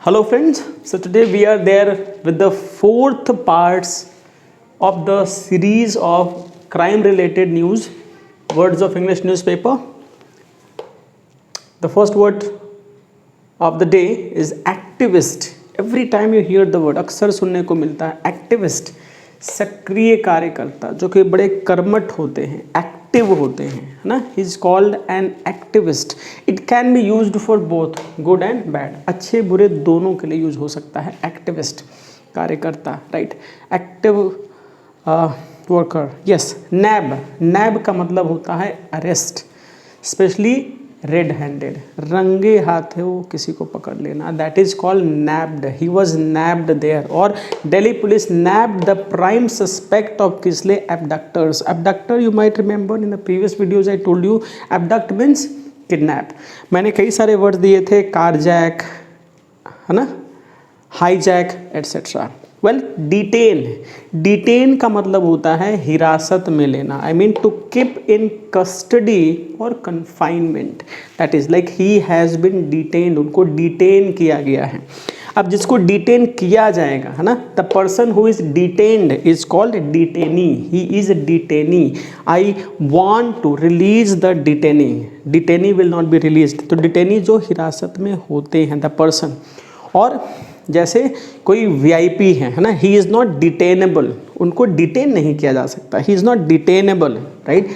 Hello friends, so today we are there with the fourth parts of the series of crime related news, words of English newspaper. The first word of the day is activist. Every time you hear the word, अक्सर सुनने को मिलता है activist, सक्रिय कार्यकर्ता जो कि बड़े कर्मठ होते हैं, एक्टिव होते हैं, है ना. He is called an activist. It can be used for both good and bad. अच्छे बुरे दोनों के लिए यूज हो सकता है एक्टिविस्ट, कार्यकर्ता, right. Active worker. Yes. Nab. Nab का मतलब होता है अरेस्ट, स्पेशली रेड हैंडेड, रंगे हाथ है वो किसी को पकड़ लेना. That is called nabbed. He was nabbed there. और Delhi police nabbed the prime suspect of Kisley abductors. Abductor you might remember in the previous videos I told you abduct means kidnap. मैंने कई सारे वर्ड दिए थे, carjack, है ना, hijack etcetera. Well, detain. Detain का मतलब होता है हिरासत में लेना. I mean to keep in custody और confinement. That is like he has been detained. उनको डिटेन किया गया है. अब जिसको डिटेन किया जाएगा, है ना, the person who is detained is called detainee. He is detainee. I want to release the detainee. Detainee will not be release. तो डिटेनी जो हिरासत में होते हैं, द पर्सन. और जैसे कोई वीआईपी है ना, ही इज़ नॉट डिटेनेबल. उनको डिटेन नहीं किया जा सकता. He is not detainable, right.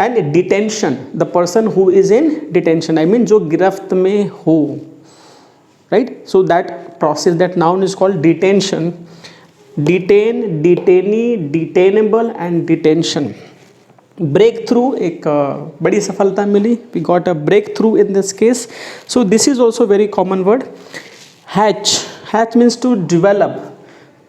And detention, the person who is in detention, I mean जो गिरफ्त में हो, right. So that process, that noun is called detention. Detain, detainee, detainable and detention. Break through, एक बड़ी सफलता मिली. We got a break through in this case. So this is also very common word. Hatch. Hatch means to develop,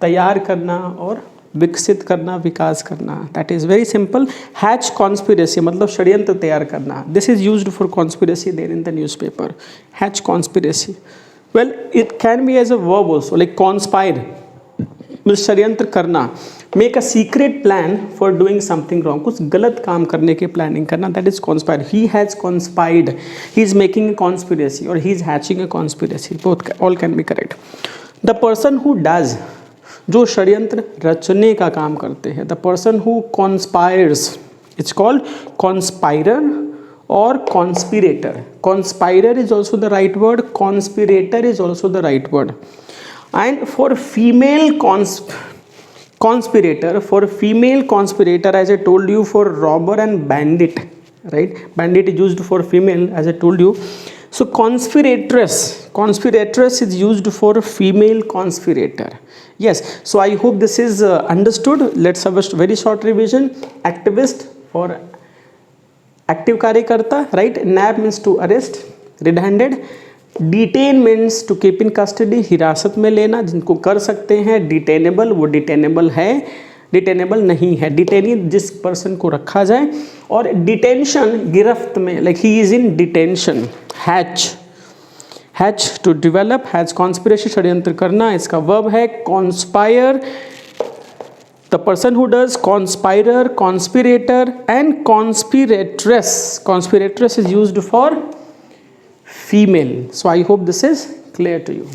तैयार करना और विकसित करना, विकास करना. That is very simple. Hatch conspiracy मतलब षड्यंत्र तैयार करना. This is used for conspiracy there in the newspaper. Hatch conspiracy. Well, it can be as a verb also, like conspire means षड्यंत्र करना. Make a secret plan for doing something wrong, कुछ गलत काम करने की प्लानिंग करना. That is conspire. He has conspired. He is making a conspiracy और he is hatching a conspiracy. Both all can B correct. The person who does, जो षड्यंत्र रचने का काम करते हैं. The person who conspires, it's called conspirer और conspirator. Conspirer is also the right word. Conspirator is also the right word. And for female conspirator, as I told you, for robber and bandit, right? Bandit is used for female, as I told you. So conspiratress is used for female conspirator. Yes. So I hope this is understood. Let's have a very short revision. Activist for active कार्यकर्ता, right? Nab means to arrest, red-handed. Detain means to keep in custody, हिरासत में लेना, जिनको कर सकते हैं. डिटेनेबल, वो डिटेनेबल है, डिटेनेबल नहीं है. डिटेनी जिस पर्सन को रखा जाए. और डिटेंशन गिरफ्त में, like he is in detention. Hatch. Hatch to develop. Hatch conspiracy षड्यंत्र करना. इसका वर्ब है conspire. The person who does, conspirer, conspirator and conspiratress. Conspiratress is used for female. So I hope this is clear to you.